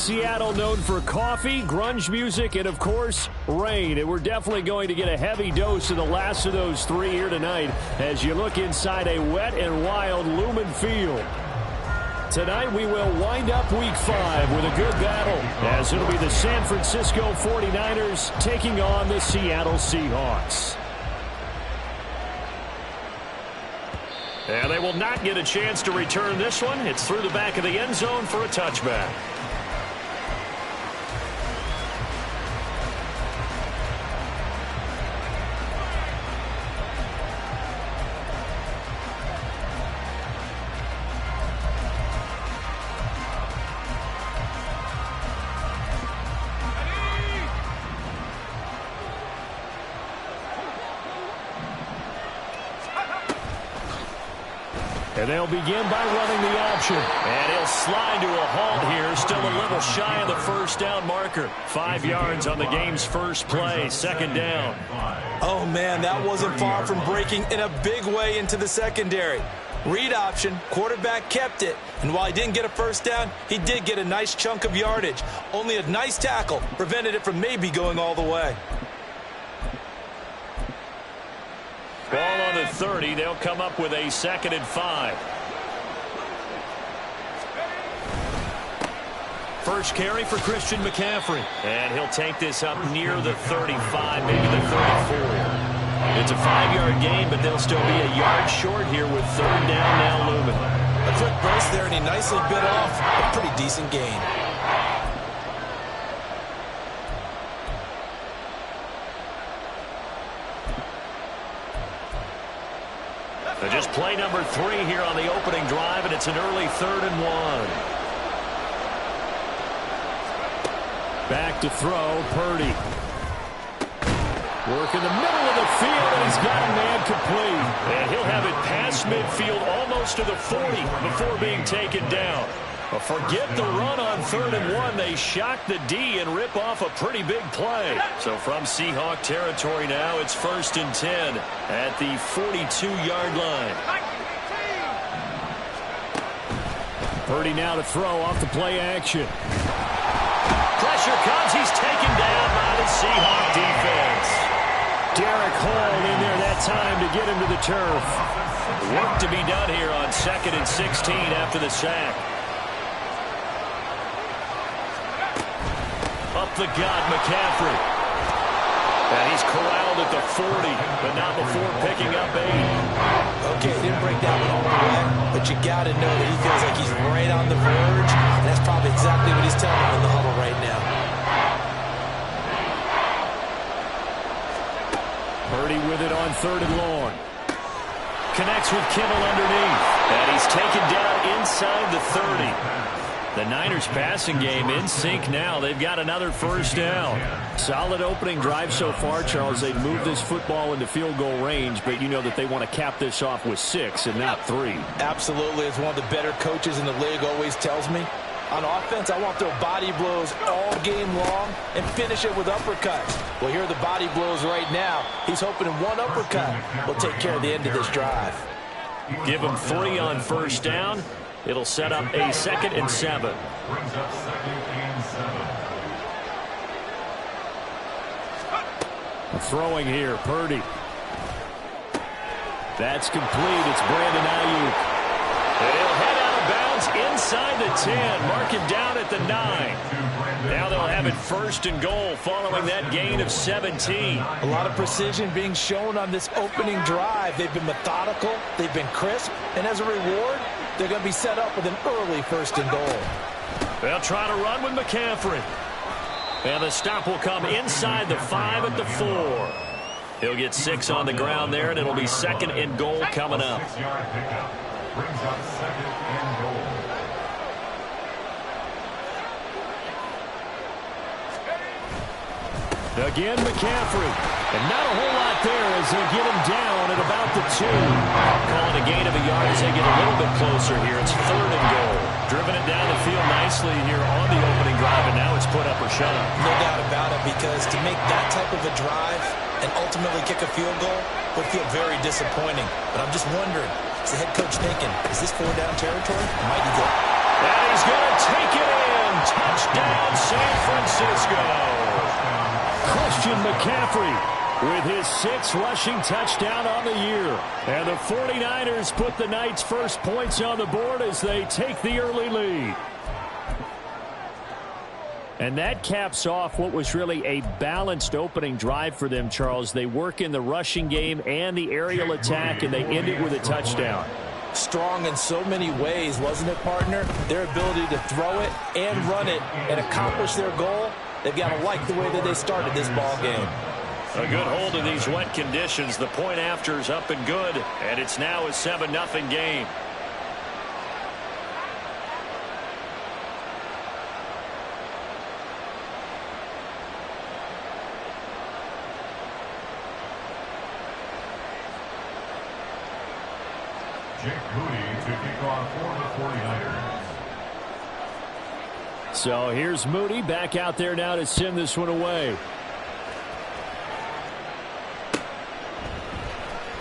Seattle known for coffee, grunge music, and, of course, rain. And we're definitely going to get a heavy dose of the last of those three here tonight as you look inside a wet and wild Lumen Field. Tonight we will wind up Week 5 with a good battle as it'll be the San Francisco 49ers taking on the Seattle Seahawks. And they will not get a chance to return this one. It's through the back of the end zone for a touchback. And they'll begin by running the option. And he'll slide to a halt here. Still a little shy of the first down marker. 5 yards on the game's first play. Second down. Oh, man, that wasn't far from breaking in a big way into the secondary. Read option, quarterback kept it. And while he didn't get a first down, he did get a nice chunk of yardage. Only a nice tackle prevented it from maybe going all the way. Ball on the 30. They'll come up with a 2nd and 5. First carry for Christian McCaffrey. And he'll take this up near the 35, maybe the 34. It's a 5-yard gain, but they'll still be a yard short here with 3rd down now looming. A quick burst there, and he nicely bit off a pretty decent gain. Just play number 3 here on the opening drive, and it's an early 3rd and 1. Back to throw, Purdy. Work in the middle of the field, and he's got a man complete. And he'll have it past midfield almost to the 40 before being taken down. But forget the run on 3rd and 1. They shock the D and rip off a pretty big play. So from Seahawk territory now, it's 1st and 10 at the 42-yard line. Purdy now to throw off the play action. Pressure comes. He's taken down by the Seahawk defense. Derek Hall in there that time to get him to the turf. Work to be done here on 2nd and 16 after the sack. Up the gut, McCaffrey. And he's corralled at the 40, but not before picking up 8. Okay, didn't break down all the way, but you got to know that he feels like he's right on the verge, and that's probably exactly what he's telling him in the huddle right now. Purdy with it on 3rd and long. Connects with Kittle underneath. And he's taken down inside the 30. The Niners passing game in sync now. They've got another first down. Solid opening drive so far, Charles. They've moved this football into field goal range, but you know that they want to cap this off with 6 and not 3. Absolutely. As one of the better coaches in the league always tells me, on offense, I want to throw body blows all game long and finish it with uppercuts. Well, here are the body blows right now. He's hoping in one uppercut will take care of the end of this drive. Give him 3 on first down. It'll set up a 2nd and 7. Throwing here, Purdy. That's complete. It's Brandon Ayuk. And he'll head out of bounds inside the 10. Mark him down at the 9. Now they'll have it 1st and goal following that gain of 17. A lot of precision being shown on this opening drive. They've been methodical. They've been crisp. And as a reward, they're going to be set up with an early 1st and goal. They'll try to run with McCaffrey. And the stop will come inside the 5 at the 4. He'll get 6 on the ground there, and it'll be 2nd and goal coming up. Again, McCaffrey. And not a whole lot there as they get him down at about the 2. Calling a gain of a yard as they get a little bit closer here. It's 3rd and goal. Driven it down the field nicely here on the opening drive, and now it's put up or shut up. No doubt about it, because to make that type of a drive and ultimately kick a field goal would feel very disappointing. But I'm just wondering, is the head coach thinking, is this 4-down territory? Might he go? And he's going to take it in. Touchdown, McCaffrey with his 6th rushing touchdown on the year. And the 49ers put the Knights' first points on the board as they take the early lead. And that caps off what was really a balanced opening drive for them, Charles. They work in the rushing game and the aerial attack, and they end it with a touchdown. Strong in so many ways, wasn't it, partner? Their ability to throw it and run it and accomplish their goal, they've got to like the way that they started this ball game. A good hold in these wet conditions. The point after is up and good, and it's now a 7-0 game. Jake Moody to kick off for the 49ers. So here's Moody back out there now to send this one away.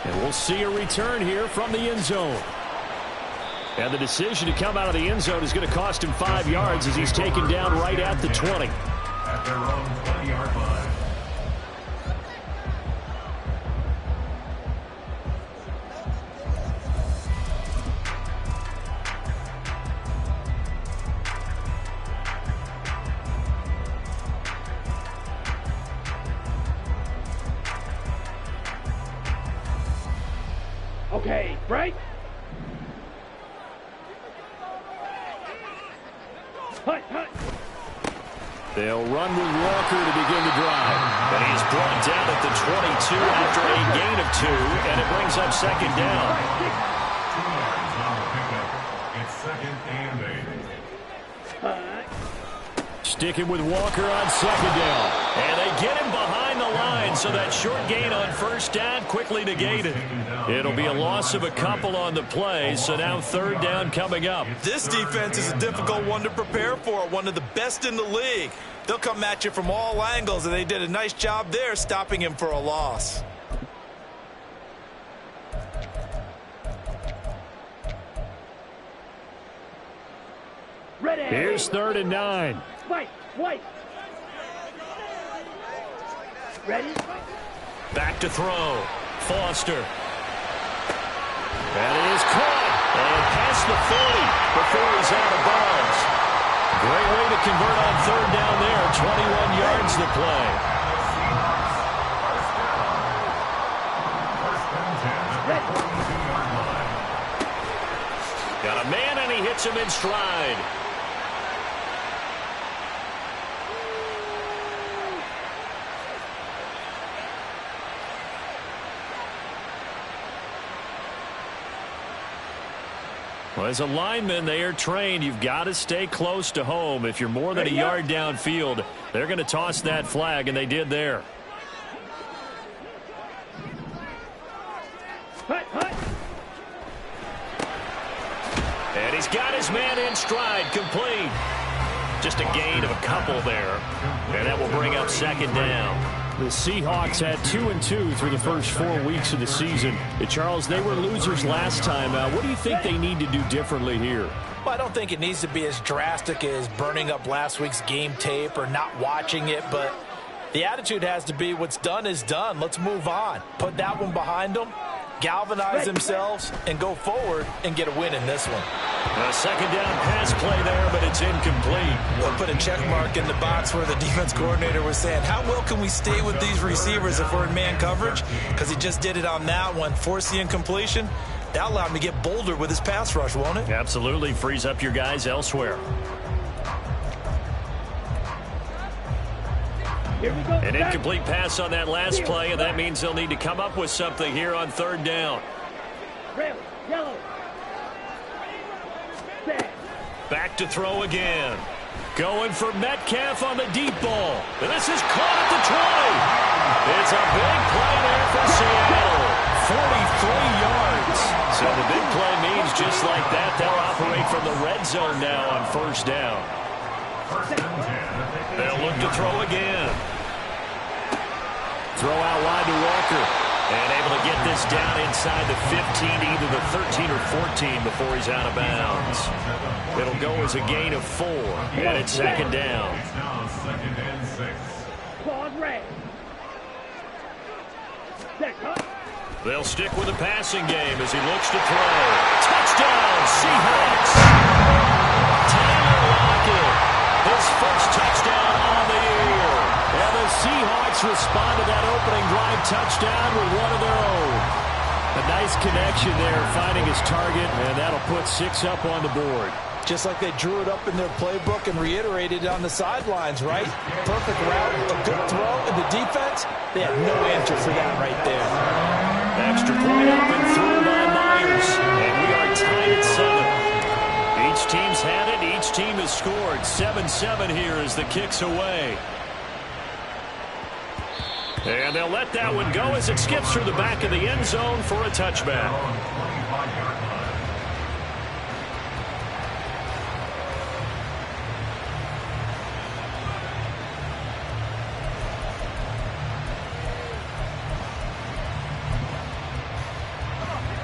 And we'll see a return here from the end zone. And the decision to come out of the end zone is going to cost him 5 yards as he's taken down right at the 20. At their own 20-yard line. Okay, break. Hut. They'll run with Walker to begin the drive. And he's brought down at the 22 after a gain of 2, and it brings up second down. 2 yards on the pickup. It's 2nd and 8. Sticking with Walker on second down. And they get him behind the line, so that short gain on first down quickly negated. It'll be a loss of a couple on the play, so now third down coming up. This defense is a difficult one to prepare for, one of the best in the league. They'll come at you from all angles, and they did a nice job there stopping him for a loss. Ready. Here's 3rd and 9. White. Ready. Back to throw. Foster. That is caught. And past the 40 before he's out of bounds. Great way to convert on third down there. 21 yards to play. Got a man, and he hits him in stride. Well, as a lineman, they are trained. You've got to stay close to home. If you're more than a yard downfield, they're going to toss that flag, and they did there. Hut. And he's got his man in stride, complete. Just a gain of a couple there, and that will bring up second down. The Seahawks had 2-2 through the first 4 weeks of the season. Charles, they were losers last time. What do you think they need to do differently here? Well, I don't think it needs to be as drastic as burning up last week's game tape or not watching it, but the attitude has to be what's done is done. Let's move on. Put that one behind them, galvanize themselves, and go forward and get a win in this one. A second down pass play there, but it's incomplete. We'll put a check mark in the box where the defense coordinator was saying, how well can we stay with these receivers if we're in man coverage? Because he just did it on that one, forced the incompletion. That allowed him to get bolder with his pass rush, won't it? Absolutely. Frees up your guys elsewhere. Here we go. An incomplete pass on that last play, and that means they'll need to come up with something here on third down. Red, yellow. Set. Back to throw again. Going for Metcalf on the deep ball. And this is caught at the 20. It's a big play there for Seattle. 43 yards. So the big play means just like that, they'll operate from the red zone now on first down. They'll look to throw again. Throw out wide to Walker. And able to get this down inside the 15, either the 13 or 14 before he's out of bounds. It'll go as a gain of 4, and it's second down. Claws red. Set, huh? They'll stick with the passing game as he looks to throw. Touchdown, Seahawks! Tyler Lockett, his first touchdown on the year. And the Seahawks respond to that opening drive touchdown with one of their own. A nice connection there, finding his target, and that'll put 6 up on the board. Just like they drew it up in their playbook and reiterated it on the sidelines, right? Perfect route, a good throw, and the defense, they had no answer for that right there. Extra point up and through by Myers, and we are tied at 7. Each team's had it, each team has scored. 7-7 here as the kick's away. And they'll let that one go as it skips through the back of the end zone for a touchback.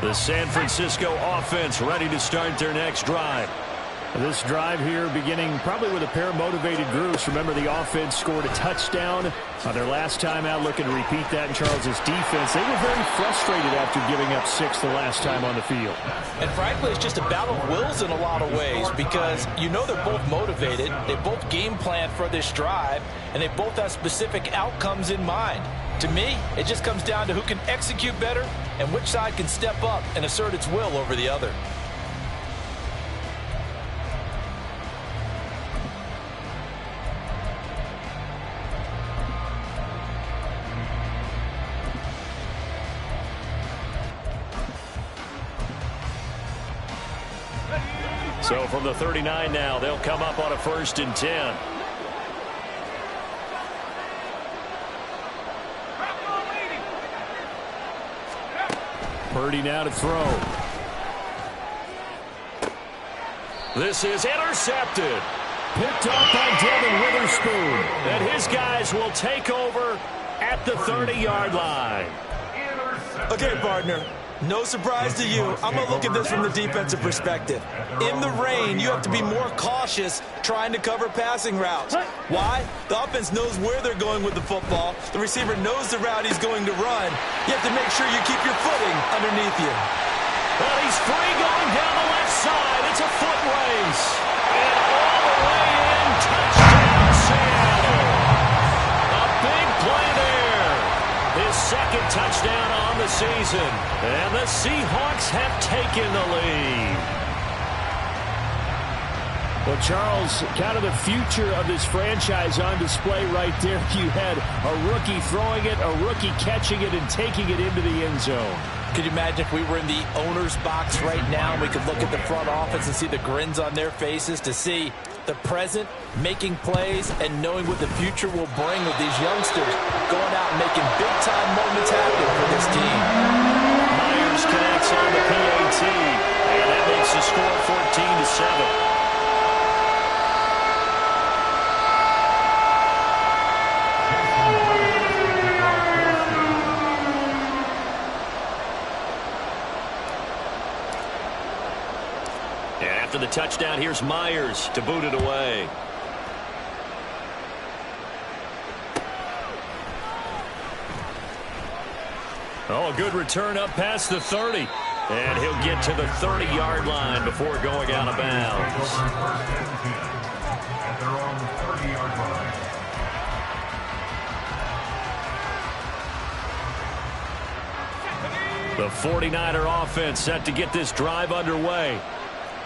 The San Francisco offense ready to start their next drive. This drive here beginning probably with a pair of motivated groups. Remember, the offense scored a touchdown on their last time out, looking to repeat that in Charles' defense. They were very frustrated after giving up 6 the last time on the field. And frankly, it's just a battle of wills in a lot of ways because you know they're both motivated, they both game plan for this drive, and they both have specific outcomes in mind. To me, it just comes down to who can execute better and which side can step up and assert its will over the other. So from the 39 now, they'll come up on a 1st and 10. Purdy now to throw. This is intercepted. Picked up by Devin Witherspoon. And his guys will take over at the 30-yard line. Okay, partner. No surprise to you. I'm going to look at this from the defensive perspective. In the rain, you have to be more cautious trying to cover passing routes. Why? The offense knows where they're going with the football. The receiver knows the route he's going to run. You have to make sure you keep your footing underneath you. Well, he's free going down the left side. It's a foot race. And all the way in, touchdown, Seattle. A big play there. His second touchdown on the season. And the Seahawks have taken the lead. Well, Charles, kind of the future of this franchise on display right there. You had a rookie throwing it, a rookie catching it, and taking it into the end zone. Could you imagine if we were in the owner's box right now and we could look at the front office and see the grins on their faces to see the present making plays and knowing what the future will bring with these youngsters going out and making big-time moments happen for this team. Myers connects on the PAT, and that makes the score 14-7. After the touchdown, here's Myers to boot it away. Oh, a good return up past the 30. And he'll get to the 30-yard line before going out of bounds. At their own 30-yard line. The 49er offense set to get this drive underway.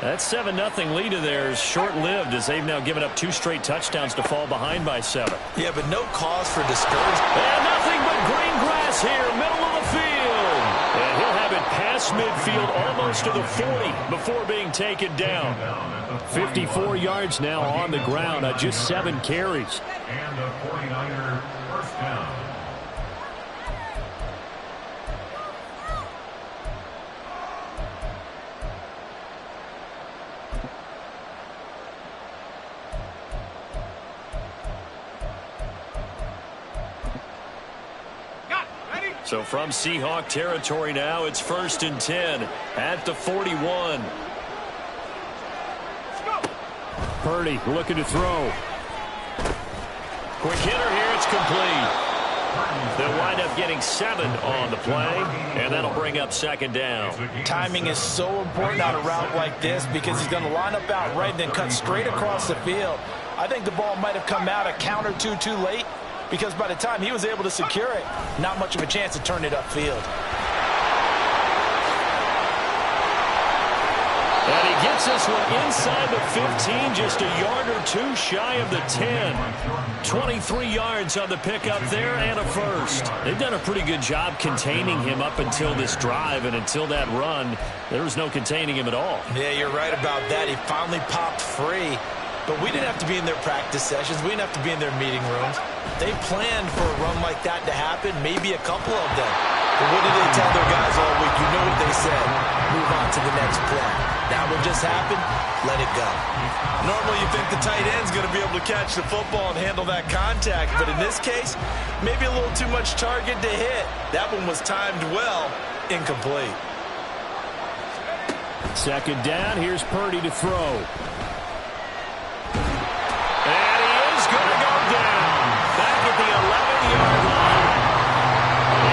That 7-0 lead of theirs short-lived as they've now given up 2 straight touchdowns to fall behind by 7. Yeah, but no cause for discouragement. And nothing but green grass here, middle of the field. And he'll have it past midfield almost to the 40 before being taken down. 54 yards now on the ground on just 7 carries. And the 49er first down. So from Seahawk territory now, it's 1st and 10 at the 41. Purdy looking to throw. Quick hitter here, it's complete. They'll wind up getting 7 on the play, and that'll bring up second down. Timing is so important on a route like this because he's going to line up out right and then cut straight across the field. I think the ball might have come out a count or two too late because by the time he was able to secure it, not much of a chance to turn it upfield. And he gets this one inside the 15, just a yard or two shy of the 10. 23 yards on the pickup there and a first. They've done a pretty good job containing him up until this drive, and until that run, there was no containing him at all. Yeah, you're right about that. He finally popped free. But we didn't have to be in their practice sessions. We didn't have to be in their meeting rooms. They planned for a run like that to happen, maybe a couple of them. But what did they tell their guys all week? You know what they said. Move on to the next play. That one just happened. Let it go. Normally you think the tight end's going to be able to catch the football and handle that contact. But in this case, maybe a little too much target to hit. That one was timed well. Incomplete. Second down. Here's Purdy to throw. And he is going to go down. Back at the 11-yard line.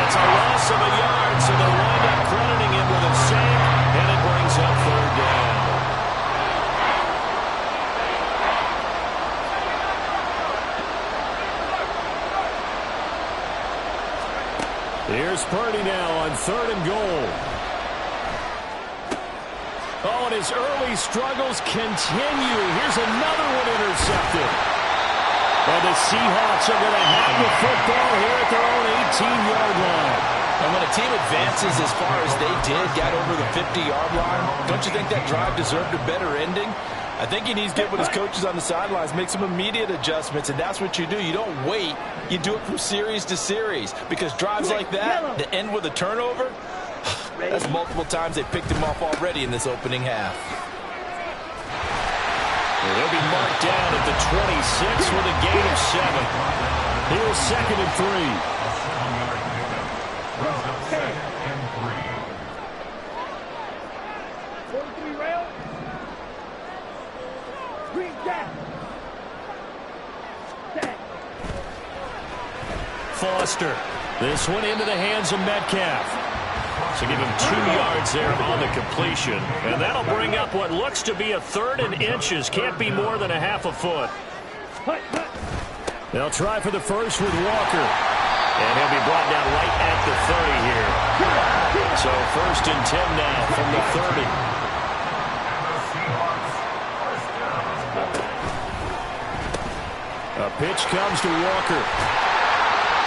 It's a loss of a yard, so they'll wind up crediting him with a sack, and it brings up third down. Here's Purdy now on 3rd and goal. Oh, and his early struggles continue. Here's another one intercepted. And the Seahawks are going to have the football here at their own 18-yard line. And when a team advances as far as they did, got over the 50-yard line, don't you think that drive deserved a better ending? I think he needs to get with his coaches on the sidelines, make some immediate adjustments, and that's what you do. You don't wait. You do it from series to series because drives like that that end with a turnover, that's multiple times they picked him off already in this opening half. They'll be marked down at the 26 with a gain of 7. Here's 2nd and 3. Foster. This one into the hands of Metcalf. So give him 2 yards there on the completion. And that'll bring up what looks to be a 3rd and inches. Can't be more than a half a foot. They'll try for the first with Walker. And he'll be brought down right at the 30 here. So 1st and 10 now from the 30. A pitch comes to Walker.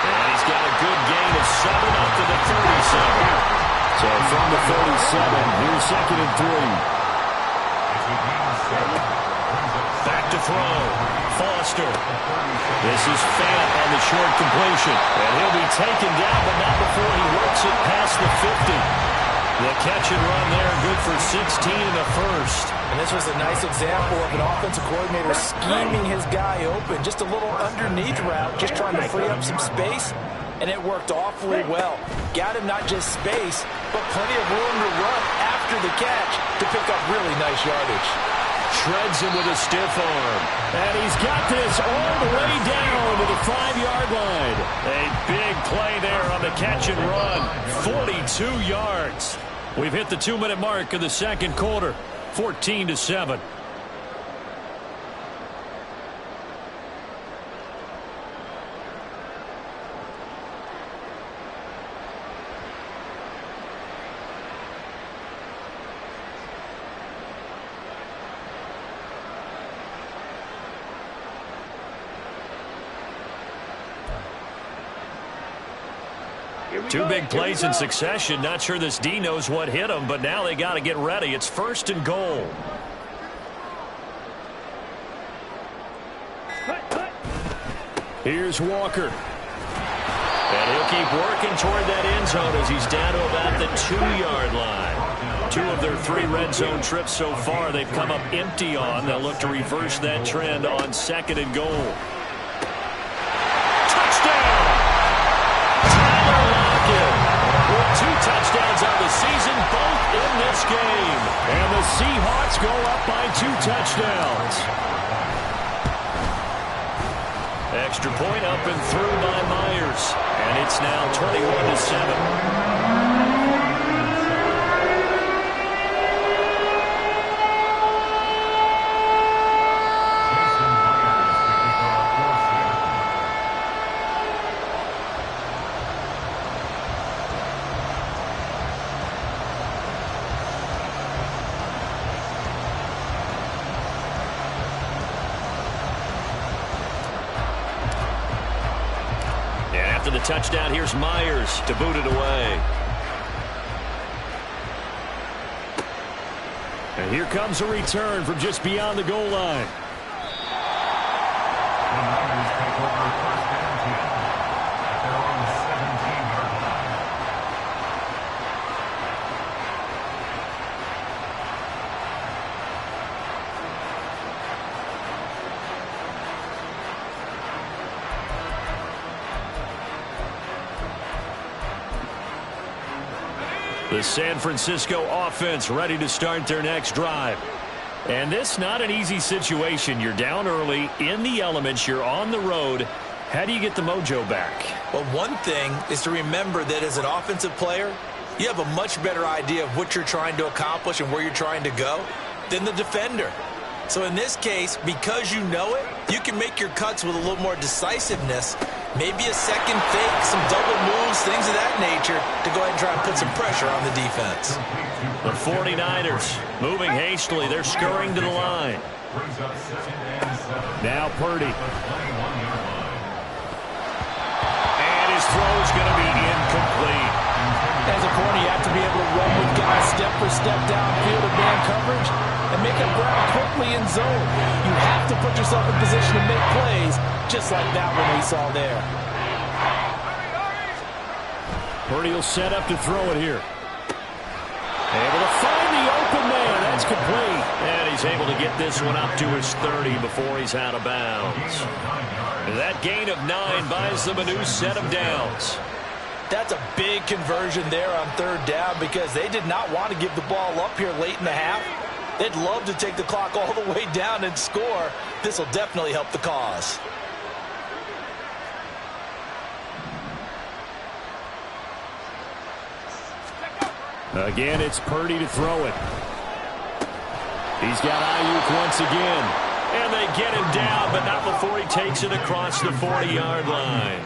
And he's got a good gain of 7 up to the 37. So from the 37, here's 2nd and 3. Back to throw. Foster. This is Fant on the short completion. And he'll be taken down, but not before he works it past the 50. The catch and run there, good for 16 and a first. And this was a nice example of an offensive coordinator scheming his guy open. Just a little underneath route, just trying to free up some space. And it worked awfully well. Got him not just space, but plenty of room to run after the catch to pick up really nice yardage. Shreds him with a stiff arm. And he's got this all the way down to the 5-yard line. A big play there on the catch and run. 42 yards. We've hit the 2-minute mark of the second quarter. 14-7. Two big plays in succession. Not sure this D knows what hit him, but now they got to get ready. It's 1st and goal. Here's Walker. And he'll keep working toward that end zone as he's down to about the 2-yard line. 2 of their 3 red zone trips so far they've come up empty on. They'll look to reverse that trend on 2nd and goal. With 2 touchdowns on the season, both in this game. And the Seahawks go up by 2 touchdowns. Extra point up and through by Myers. And it's now 21-7. After the touchdown, here's Myers to boot it away. And here comes a return from just beyond the goal line. The Niners take over first and 10 at their own 17-yard line. The San Francisco offense ready to start their next drive. And this not an easy situation. You're down early, in the elements, you're on the road. How do you get the mojo back? Well, one thing is to remember that as an offensive player, you have a much better idea of what you're trying to accomplish and where you're trying to go than the defender. So in this case, because you know it, you can make your cuts with a little more decisiveness. Maybe a second fake, some double moves, things of that nature to go ahead and try and put some pressure on the defense. The 49ers moving hastily. They're scurrying to the line. Brings up 2nd and 7. Now Purdy. The 21-yard line. And his throw is going to be incomplete. As a corner, you have to be able to run with guys step for step downfield in man coverage and make up ground quickly in zone. You have to put yourself in position to make plays, just like that one we saw there. Purdy will set up to throw it here. Able to find the open man. That's complete. And he's able to get this one up to his 30 before he's out of bounds. That gain of 9 buys them a new set of downs. That's a big conversion there on 3rd down because they did not want to give the ball up here late in the half. They'd love to take the clock all the way down and score. This will definitely help the cause. Again, it's Purdy to throw it. He's got Ayuk once again. And they get him down, but not before he takes it across the 40-yard line.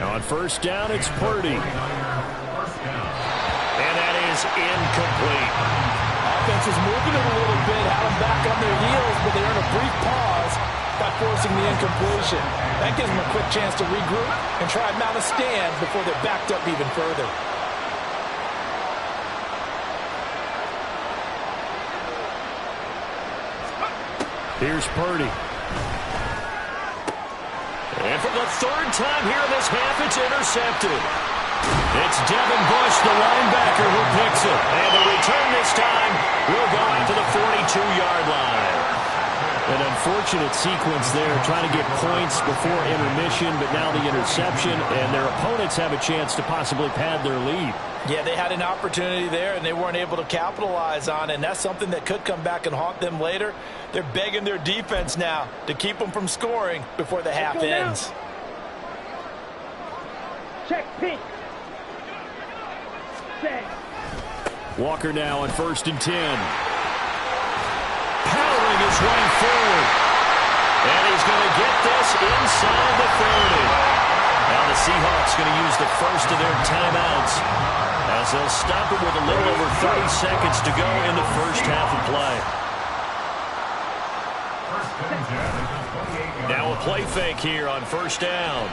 On 1st down, it's Purdy. And that is incomplete. Offense is moving it a little bit, had them back on their heels, but they're in a brief pause by forcing the incompletion. That gives them a quick chance to regroup and try and mount a stand before they're backed up even further. Here's Purdy. And for the 3rd time here in this half, it's intercepted. It's Devin Bush, the linebacker, who picks it. And the return this time will go out to the 42-yard line. An unfortunate sequence there, trying to get points before intermission, but now the interception, and their opponents have a chance to possibly pad their lead. Yeah, they had an opportunity there, and they weren't able to capitalize on it, and that's something that could come back and haunt them later. They're begging their defense now to keep them from scoring before the half ends. Check pink. Set. Walker now on 1st and 10. Powering his way forward. And he's going to get this inside the 30. Now the Seahawks going to use the first of their timeouts as they'll stop it with a little over 30 seconds to go in the first half of play. Now a play fake here on 1st down.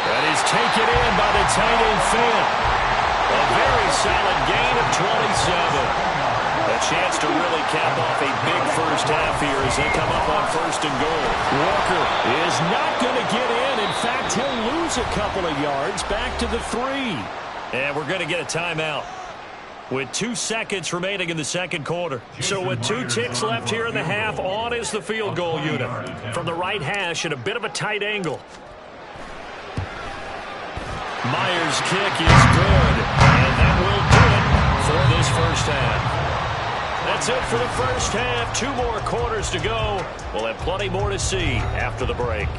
That is taken in by the tight end Fant. A very solid gain of 27. A chance to really cap off a big first half here as they come up on 1st and goal. Walker is not going to get in. In fact, he'll lose a couple of yards back to the 3. And we're going to get a timeout with 2 seconds remaining in the 2nd quarter. So with 2 ticks left here in the half, on is the field goal unit. From the right hash at a bit of a tight angle. Myers' kick is good, and that will do it for this first half. That's it for the first half. 2 more quarters to go. We'll have plenty more to see after the break.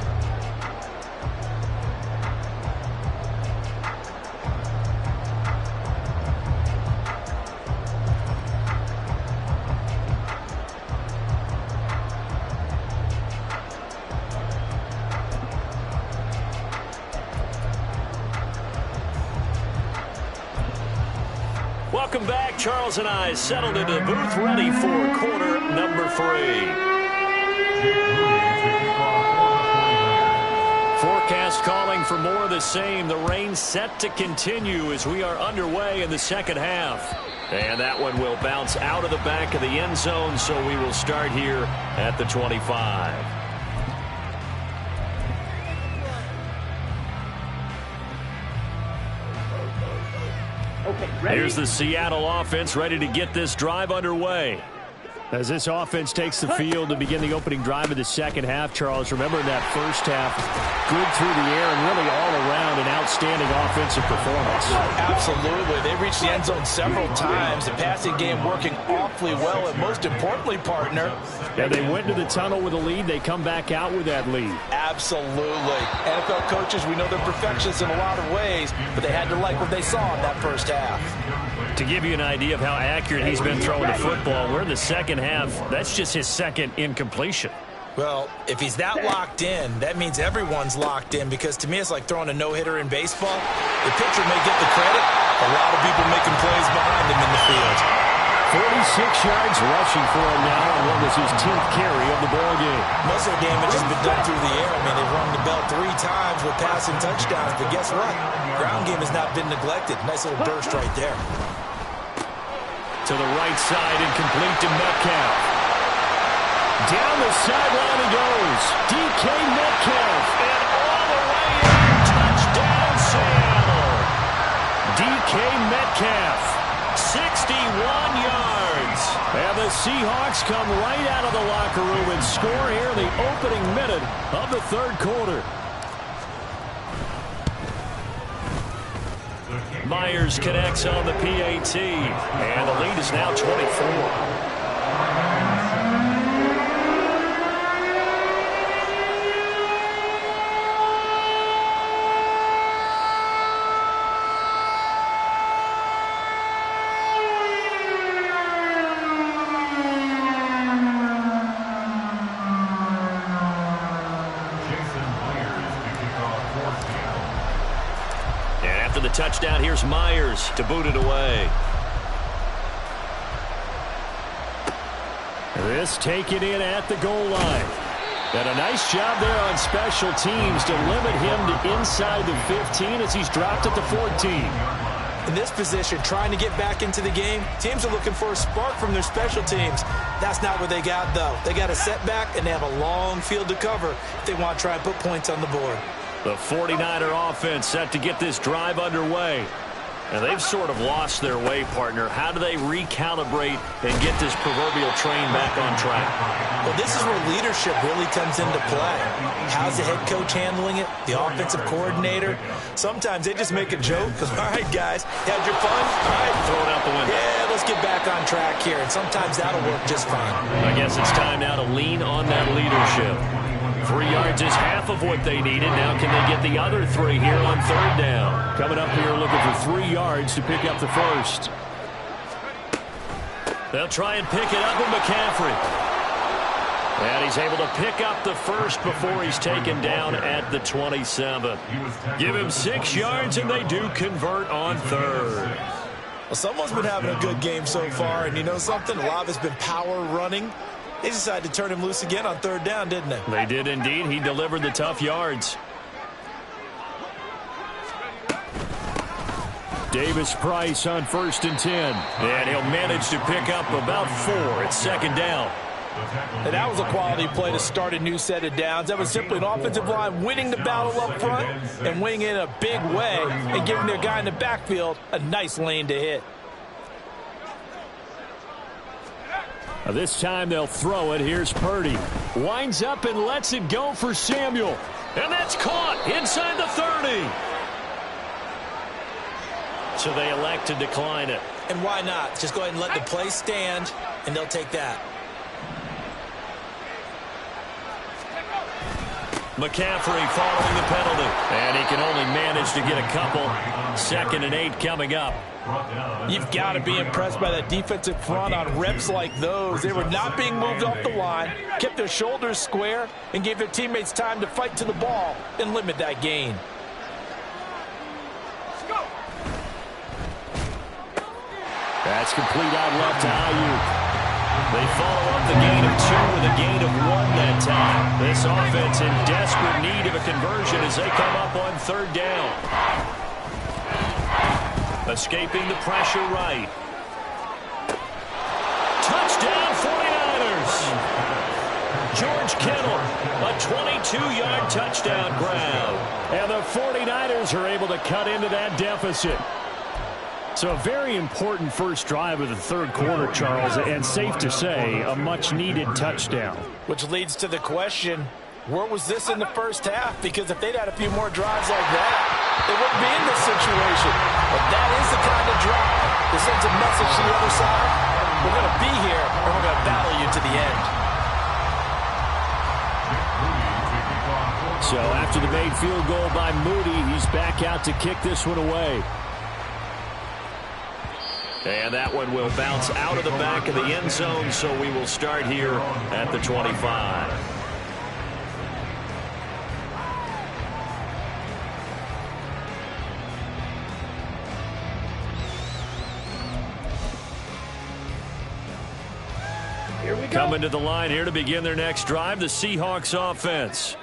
Welcome back. Charles and I settled into the booth, ready for quarter number 3. Forecast calling for more of the same. The rain set to continue as we are underway in the second half. And that one will bounce out of the back of the end zone, so we will start here at the 25. Okay, ready? Here's the Seattle offense ready to get this drive underway. As this offense takes the field to begin the opening drive of the second half, Charles, remember in that first half, good through the air and really all around an outstanding offensive performance. Absolutely. They reached the end zone several times. The passing game working awfully well, and most importantly, partner. Yeah, they went to the tunnel with a lead. They come back out with that lead. Absolutely. NFL coaches, we know they're perfectionists in a lot of ways, but they had to like what they saw in that first half. To give you an idea of how accurate he's been throwing the football, we're in the second half. That's just his second incompletion. Well, if he's that locked in, that means everyone's locked in, because to me it's like throwing a no-hitter in baseball. The pitcher may get the credit, a lot of people making plays behind him in the field. 46 yards rushing for him now on what was his 10th carry of the ball game. Most of the damage has been done through the air. I mean, they've rung the bell 3 times with passing touchdowns, but guess what? Ground game has not been neglected. Nice little burst right there. To the right side and complete to Metcalf. Down the sideline he goes. DK Metcalf. And all the way in. Touchdown, Seattle. DK Metcalf. 61 yards. And the Seahawks come right out of the locker room and score here in the opening minute of the third quarter. Myers connects on the PAT, and the lead is now 24. Touchdown. Here's Myers to boot it away. This taken in at the goal line. And a nice job there on special teams to limit him to inside the 15 as he's dropped at the 14. In this position, trying to get back into the game, teams are looking for a spark from their special teams. That's not what they got, though. They got a setback, and they have a long field to cover if they want to try and put points on the board. The 49er offense set to get this drive underway. And they've sort of lost their way, partner. How do they recalibrate and get this proverbial train back on track? Well, this is where leadership really comes into play. How's the head coach handling it? The offensive coordinator? Sometimes they just make a joke. All right, guys, had your fun? All right. Throw it out the window. Yeah, let's get back on track here. And sometimes that'll work just fine. I guess it's time now to lean on that leadership. 3 yards is half of what they needed. Now can they get the other 3 here on third down? Coming up here looking for 3 yards to pick up the first. They'll try and pick it up with McCaffrey. And he's able to pick up the first before he's taken down at the 27. Give him 6 yards, and they do convert on third. Well, someone's been having a good game so far, and you know something? A lot of it's been power running. They decided to turn him loose again on third down, didn't they? They did indeed. He delivered the tough yards. Davis Price on 1st and 10. And he'll manage to pick up about 4 at second down. And that was a quality play to start a new set of downs. That was simply an offensive line winning the battle up front and winning it in a big way and giving their guy in the backfield a nice lane to hit. This time they'll throw it. Here's Purdy. Winds up and lets it go for Samuel. And that's caught inside the 30. So they elect to decline it. And why not? Just go ahead and let the play stand. and they'll take that. McCaffrey following the penalty. And he can only manage to get a couple. 2nd and 8 coming up. You've got to be impressed by that defensive front on reps like those. They were not being moved off the line, kept their shoulders square, and gave their teammates time to fight to the ball and limit that gain. That's complete out left to Ayuk. They follow up the gain of 2 with a gain of 1 that time. This offense in desperate need of a conversion as they come up on 3rd down. Escaping the pressure right. Touchdown 49ers. George Kittle, a 22-yard touchdown grab. And the 49ers are able to cut into that deficit. So a very important first drive of the 3rd quarter, Charles, and safe to say, a much-needed touchdown. Which leads to the question, where was this in the first half? Because if they'd had a few more drives like that, they wouldn't be in this situation. But that is the kind of drive that sends a message to the other side. We're going to be here, and we're going to battle you to the end. So after the made field goal by Moody, he's back out to kick this one away. And that one will bounce out of the back of the end zone, so we will start here at the 25. Here we go. Coming to the line here to begin their next drive, the Seahawks offense.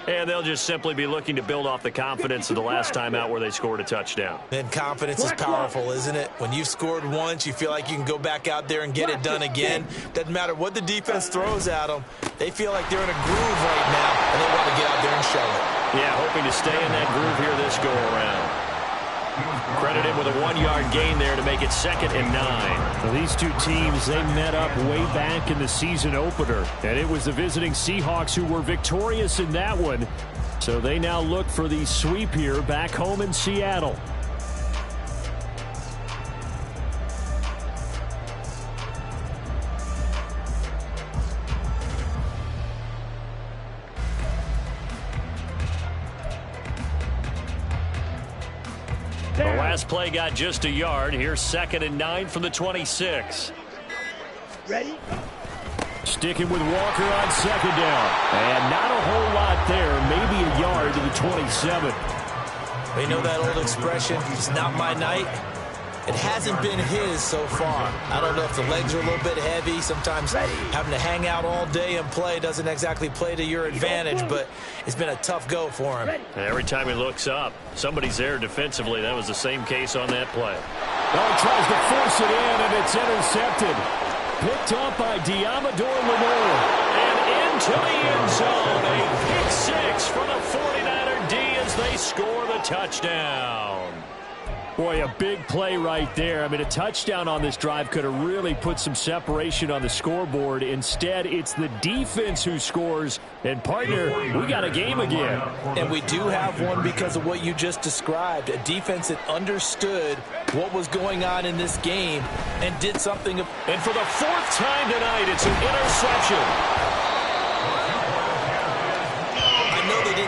And they'll just simply be looking to build off the confidence of the last time out where they scored a touchdown. And confidence is powerful, isn't it? When you've scored once, you feel like you can go back out there and get it done again. Doesn't matter what the defense throws at them. They feel like they're in a groove right now, and they want to get out there and show it. Yeah, hoping to stay in that groove here this go-around. Credit him with a 1-yard gain there to make it 2nd and 9. So these two teams, they met up way back in the season opener. And it was the visiting Seahawks who were victorious in that one. So they now look for the sweep here back home in Seattle. The last play got just a yard. Here's 2nd and 9 from the 26. Ready? Sticking with Walker on 2nd down. And not a whole lot there. Maybe a yard to the 27. You know that old expression, it's not my night? It hasn't been his so far. I don't know if the legs are a little bit heavy. Sometimes having to hang out all day and play doesn't exactly play to your advantage, but it's been a tough go for him. Every time he looks up, somebody's there defensively. That was the same case on that play. Oh, he tries to force it in, and it's intercepted. Picked up by Diamador Lenore. And into the end zone. A pick 6 for the 49er D as they score the touchdown. Boy, a big play right there. I mean, a touchdown on this drive could have really put some separation on the scoreboard. Instead, it's the defense who scores. And, partner, we got a game again. And we do have one because of what you just described. A defense that understood what was going on in this game and did something. And for the 4th time tonight, it's an interception.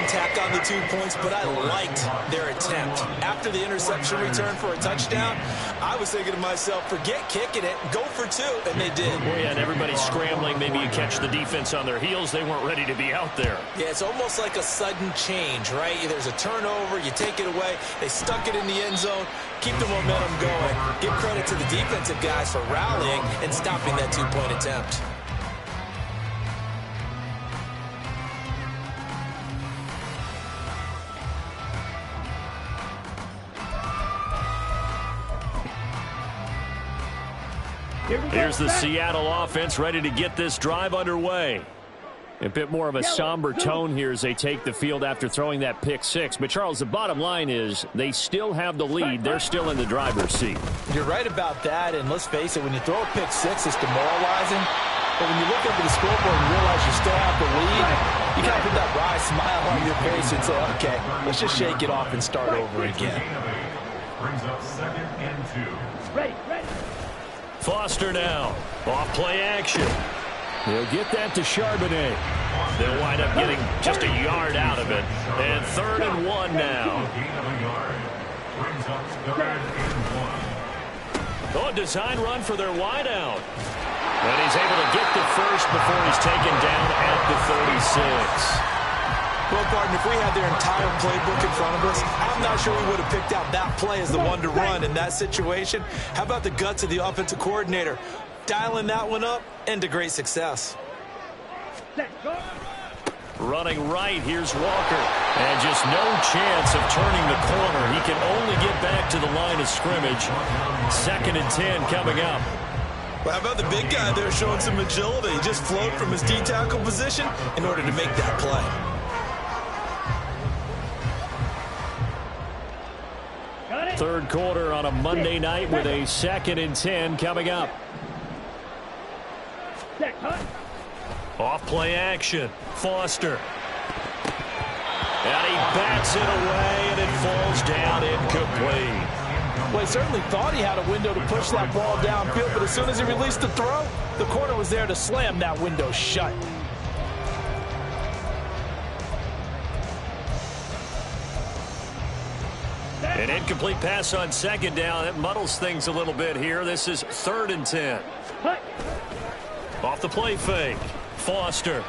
Tacked on the 2 points, but I liked their attempt. After the interception return for a touchdown, I was thinking to myself, forget kicking it, go for 2, and they did. Well, yeah, and everybody's scrambling. Maybe you catch the defense on their heels. They weren't ready to be out there. Yeah, it's almost like a sudden change, right? There's a turnover, you take it away, they stuck it in the end zone, keep the momentum going. Give credit to the defensive guys for rallying and stopping that 2-point attempt. Here's the Seattle offense ready to get this drive underway. A bit more of a somber tone here as they take the field after throwing that pick 6. But, Charles, the bottom line is they still have the lead. They're still in the driver's seat. You're right about that, and let's face it, when you throw a pick 6, it's demoralizing. But when you look over the scoreboard and realize you still have the lead, you kind of put that wry smile on your face and say, okay, let's just shake it off and start over again. Brings up 2nd and 2. Ready, ready. Foster now. Off play action. He'll get that to Charbonnet. They'll wind up getting just a yard out of it. And 3rd and 1 now. Oh, a design run for their wideout. And he's able to get the first before he's taken down at the 36. Well, partner, if we had their entire playbook in front of us, I'm not sure we would have picked out that play as the one to run in that situation. How about the guts of the offensive coordinator? Dialing that one up into great success. Running right, here's Walker. And just no chance of turning the corner. He can only get back to the line of scrimmage. 2nd and 10 coming up. Well, how about the big guy there showing some agility? He just flowed from his D-tackle position in order to make that play. Third quarter on a Monday night with a 2nd and 10 coming up. Off play action. Foster. And he bats it away, and it falls down incomplete. Well, he certainly thought he had a window to push that ball downfield, but as soon as he released the throw, the corner was there to slam that window shut. An incomplete pass on 2nd down. That muddles things a little bit here. This is 3rd and 10. Off the play fake. Foster.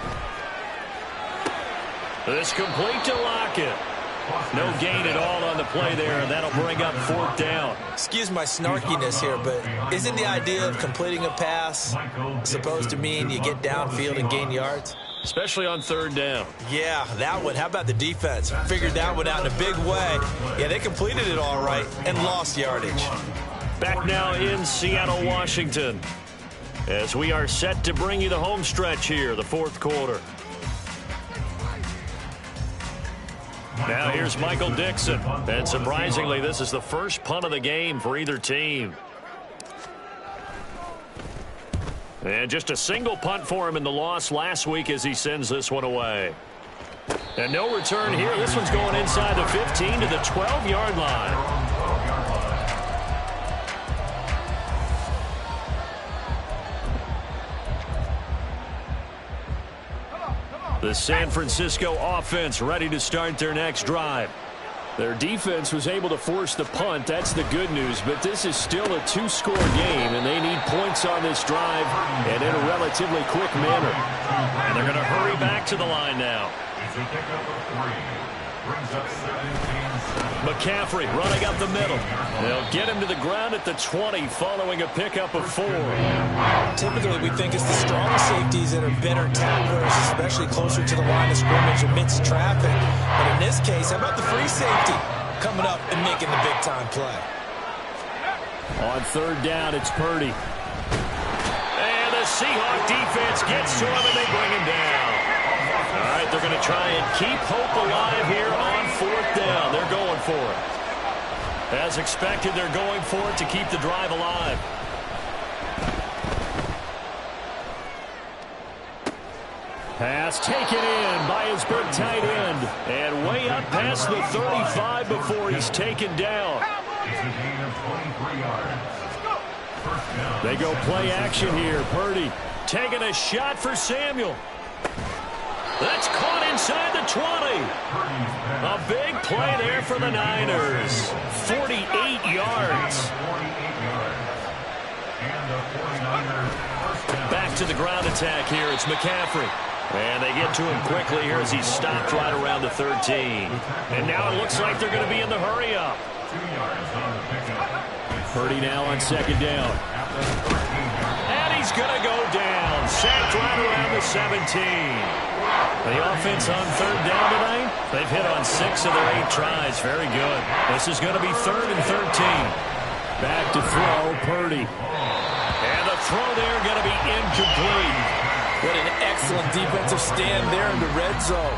This complete to Lockett. No gain at all on the play there, and that'll bring up 4th down. Excuse my snarkiness here, but isn't the idea of completing a pass supposed to mean you get downfield and gain yards? Especially on 3rd down. Yeah, that one. How about the defense? Figured that one out in a big way. Yeah, they completed it all right and lost yardage. Back now in Seattle, Washington, as we are set to bring you the home stretch here, the 4th quarter. Now here's Michael Dixon. And surprisingly, this is the first punt of the game for either team. And just a single punt for him in the loss last week as he sends this one away. And no return here. This one's going inside the 15 to the 12-yard line. The San Francisco offense ready to start their next drive. Their defense was able to force the punt. That's the good news. But this is still a 2-score game, and they need points on this drive and in a relatively quick manner. And they're going to hurry back to the line now. McCaffrey running up the middle. They'll get him to the ground at the 20 following a pickup of 4. Typically, we think it's the strong safeties that are better tacklers, especially closer to the line of scrimmage amidst traffic. But in this case, how about the free safety coming up and making the big-time play? On 3rd down, it's Purdy. And the Seahawk defense gets to him, and they bring him down. All right, they're going to try and keep hope alive here on 4th down. They're going for it. As expected, they're going for it to keep the drive alive. Pass taken in by his big tight end. And way up past the 35 before he's taken down. They go play action here. Purdy taking a shot for Samuel. That's caught inside the 20. A big play there for the Niners. 48 yards. Back to the ground attack here. It's McCaffrey. And they get to him quickly here as he's stopped right around the 13. And now it looks like they're going to be in the hurry-up. Purdy now on 2nd down. And he's going to go down. Sacked right around the 17. The offense on 3rd down tonight, they've hit on 6 of their 8 tries. Very good. This is going to be 3rd and 13. Back to throw, Purdy. And the throw there going to be incomplete. What an excellent defensive stand there in the red zone.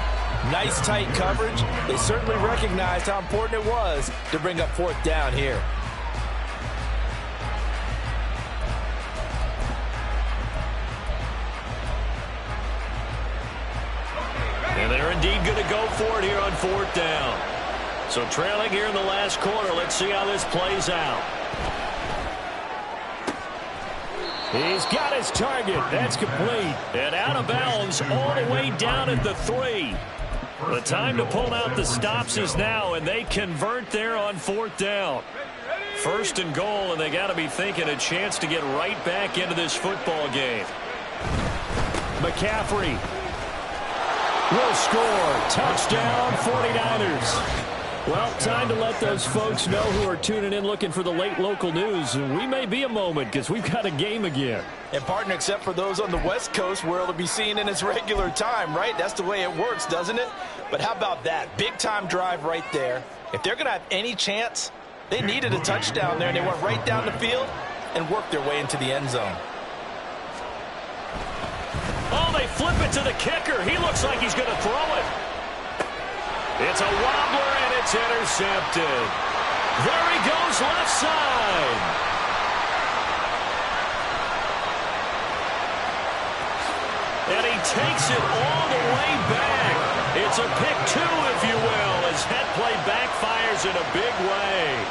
Nice tight coverage. They certainly recognized how important it was to bring up 4th down here. And they're indeed going to go for it here on 4th down. So trailing here in the last quarter. Let's see how this plays out. He's got his target. That's complete. And out of bounds all the way down at the 3. The time to pull out the stops is now, and they convert there on 4th down. 1st and goal, and they got to be thinking a chance to get right back into this football game. McCaffrey will score. Touchdown, 49ers. Well, time to let those folks know who are tuning in looking for the late local news. We may be a moment because we've got a game again. And partner, except for those on the West Coast where it'll be seen in its regular time, right? That's the way it works, doesn't it? But how about that? Big time drive right there. If they're going to have any chance, they needed a touchdown there, and they went right down the field and worked their way into the end zone. Oh, they flip it to the kicker. He looks like he's going to throw it. It's a wobbler, and it's intercepted. There he goes left side. And he takes it all the way back. It's a pick 2, if you will, as that play backfires in a big way.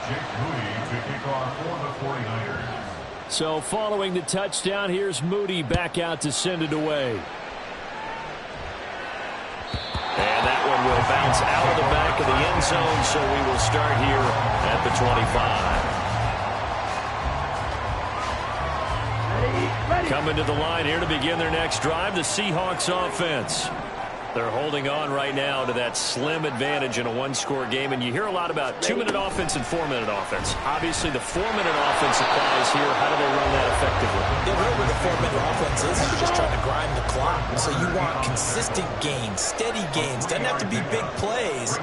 Jake Moody to kick off for the 49ers. So following the touchdown, here's Moody back out to send it away. And that one will bounce out of the back of the end zone, so we will start here at the 25. Ready. Coming to the line here to begin their next drive, the Seahawks offense. They're holding on right now to that slim advantage in a one-score game, and you hear a lot about 2-minute offense and 4-minute offense. Obviously, the 4-minute offense applies here. How do they run that effectively? Yeah, really where the 4-minute offense is, you're just trying to grind the clock. So you want consistent gains, steady gains. Doesn't have to be big plays,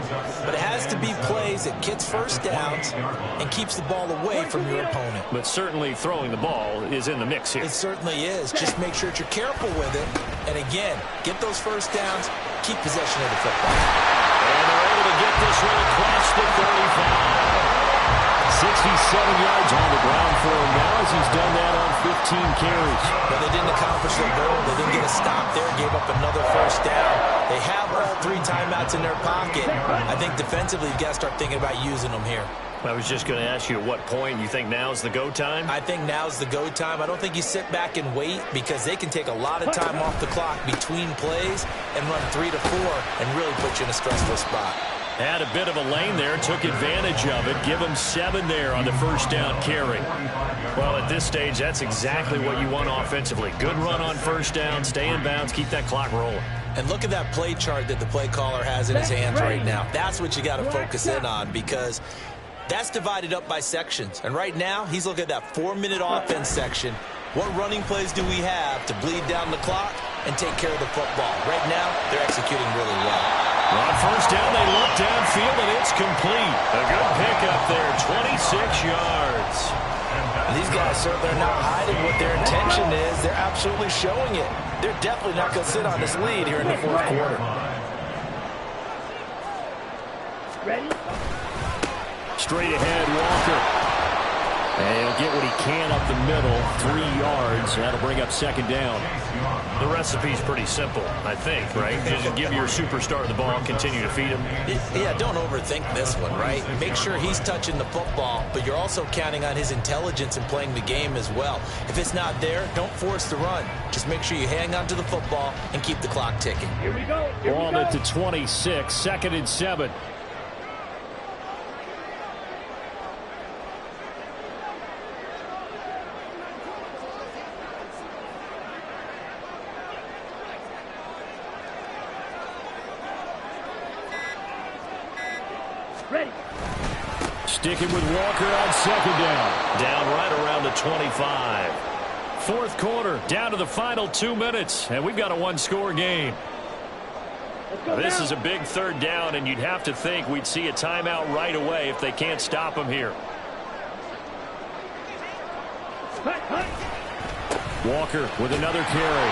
but it has to be plays that gets first downs and keeps the ball away from your opponent. But certainly throwing the ball is in the mix here. It certainly is. Just make sure that you're careful with it. And again, get those first downs, keep possession of the football. And they're able to get this one across the 35. 67 yards on the ground for him now as he's done that on 15 carries. But they didn't accomplish their goal. They didn't get a stop there, gave up another first down. They have all 3 timeouts in their pocket. I think defensively you've got to start thinking about using them here. I was just going to ask you at what point you think now's the go time? I think now's the go time. I don't think you sit back and wait because they can take a lot of time off the clock between plays and run 3 to 4 and really put you in a stressful spot. Had a bit of a lane there, took advantage of it. Give him 7 there on the first down carry. Well, at this stage, that's exactly what you want offensively. Good run on first down, stay in bounds, keep that clock rolling. And look at that play chart that the play caller has in his hands right now. That's what you got to focus in on because that's divided up by sections. And right now, he's looking at that 4-minute offense section. What running plays do we have to bleed down the clock and take care of the football? Right now, they're executing really well. On first down, they look downfield, and it's complete. A good pickup there, 26 yards. And these guys, sir, they're not hiding what their intention is. They're absolutely showing it. They're definitely not going to sit on this lead here in the 4th quarter. Ready. Straight ahead, Walker. And he'll get what he can up the middle, 3 yards. That'll bring up second down. The recipe's pretty simple, I think, right? Just give your superstar the ball, continue to feed him. Yeah, don't overthink this one, right? Make sure he's touching the football, but you're also counting on his intelligence in playing the game as well. If it's not there, don't force the run. Just make sure you hang on to the football and keep the clock ticking. Here we go. Ball at the 26, 2nd and 7. Ready. Sticking with Walker on second down. Down right around the 25. 4th quarter, down to the final 2 minutes, and we've got a one-score game. This is a big 3rd down, and you'd have to think we'd see a timeout right away if they can't stop him here. Walker with another carry.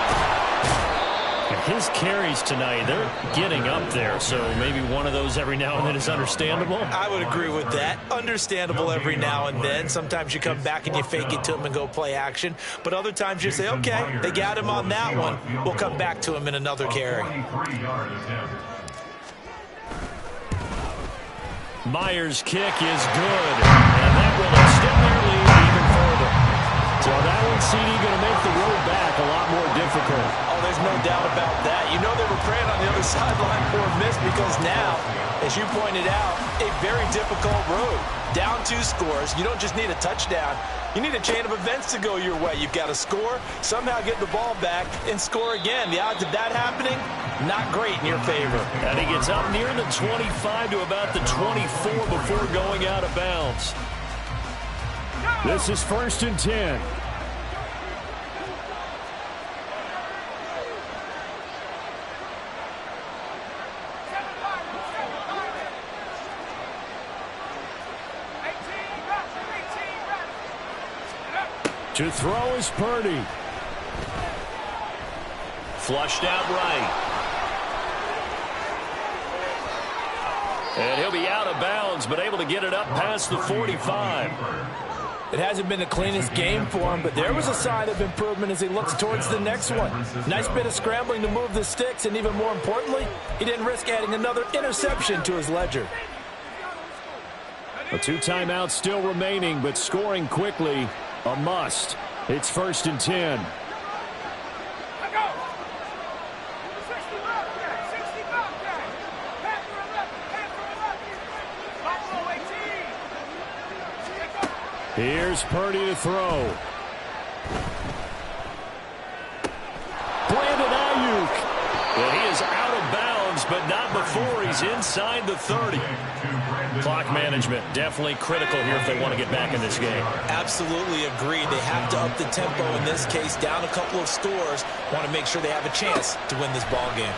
His carries tonight, they're getting up there, so maybe one of those every now and then is understandable. I would agree with that. Understandable every now and then. Sometimes you come back and you fake it to him and go play action. But other times you say, okay, they got him on that one. We'll come back to him in another carry. Myers' kick is good, and that will extend their lead even further. So that one, CD, going to make the road back a lot more difficult. Oh, there's no doubt about that. You know they were praying on the other sideline for a miss because now, as you pointed out, a very difficult road. Down 2 scores. You don't just need a touchdown. You need a chain of events to go your way. You've got to score, somehow get the ball back, and score again. The odds of that happening, not great in your favor. And he gets up near the 25 to about the 24 before going out of bounds. This is 1st and 10. To throw is Purdy. Flushed out right. And he'll be out of bounds, but able to get it up past the 45. It hasn't been the cleanest game for him, but there was a sign of improvement as he looks towards the next one. Nice bit of scrambling to move the sticks, and even more importantly, he didn't risk adding another interception to his ledger. A 2 timeouts still remaining, but scoring quickly, a must. It's 1st and 10. Here's Purdy to throw. Brandon Ayuk. And he is out of bounds, but not before he's inside the 30. Clock management definitely critical here if they want to get back in this game. Absolutely agreed. They have to up the tempo in this case, down a couple of scores. Want to make sure they have a chance to win this ball game.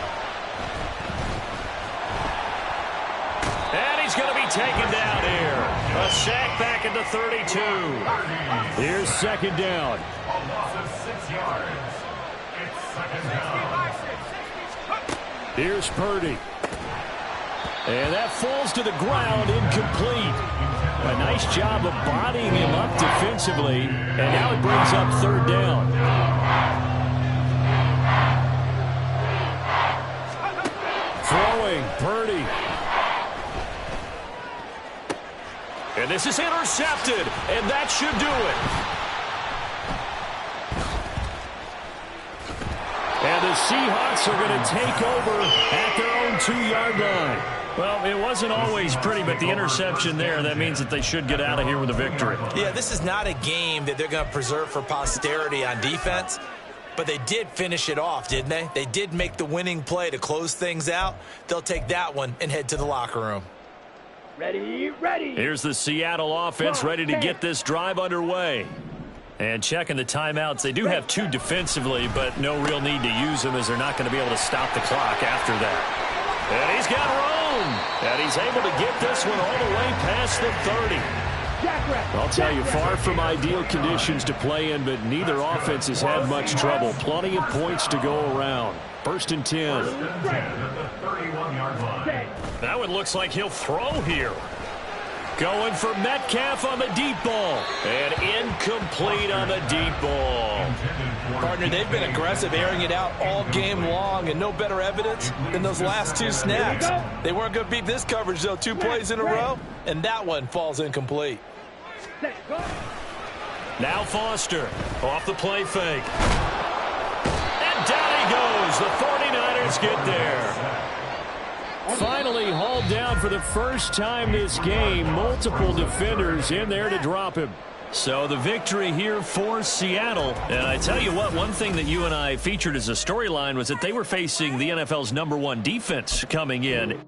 And he's going to be taken down here. A sack back into 32. Here's 2nd down. A loss of 6 yards. It's 2nd down. Here's Purdy. And that falls to the ground, incomplete. A nice job of bodying him up defensively. And now it brings up 3rd down. Throwing, Purdy. And this is intercepted, and that should do it. And the Seahawks are going to take over at their own 2-yard line. Well, it wasn't always pretty, but the interception there, that means that they should get out of here with a victory. Yeah, this is not a game that they're going to preserve for posterity on defense, but they did finish it off, didn't they? They did make the winning play to close things out. They'll take that one and head to the locker room. Ready, ready. Here's the Seattle offense ready to get this drive underway. And checking the timeouts, they do have 2 defensively, but no real need to use them as they're not going to be able to stop the clock after that. And he's got room. And he's able to get this one all the way past the 30. I'll tell you, far from ideal conditions to play in, but neither offense has had much trouble. Plenty of points to go around. 1st and 10. That one looks like he'll throw here. Going for Metcalf on the deep ball. And incomplete on the deep ball. Partner, they've been aggressive, airing it out all game long, and no better evidence than those last 2 snaps. They weren't going to beat this coverage, though. 2 plays in a row, and that one falls incomplete. Now Foster off the play fake. And down he goes. The 49ers get there. Finally hauled down for the first time this game. Multiple defenders in there to drop him. So the victory here for Seattle. And I tell you what, one thing that you and I featured as a storyline was that they were facing the NFL's #1 defense coming in.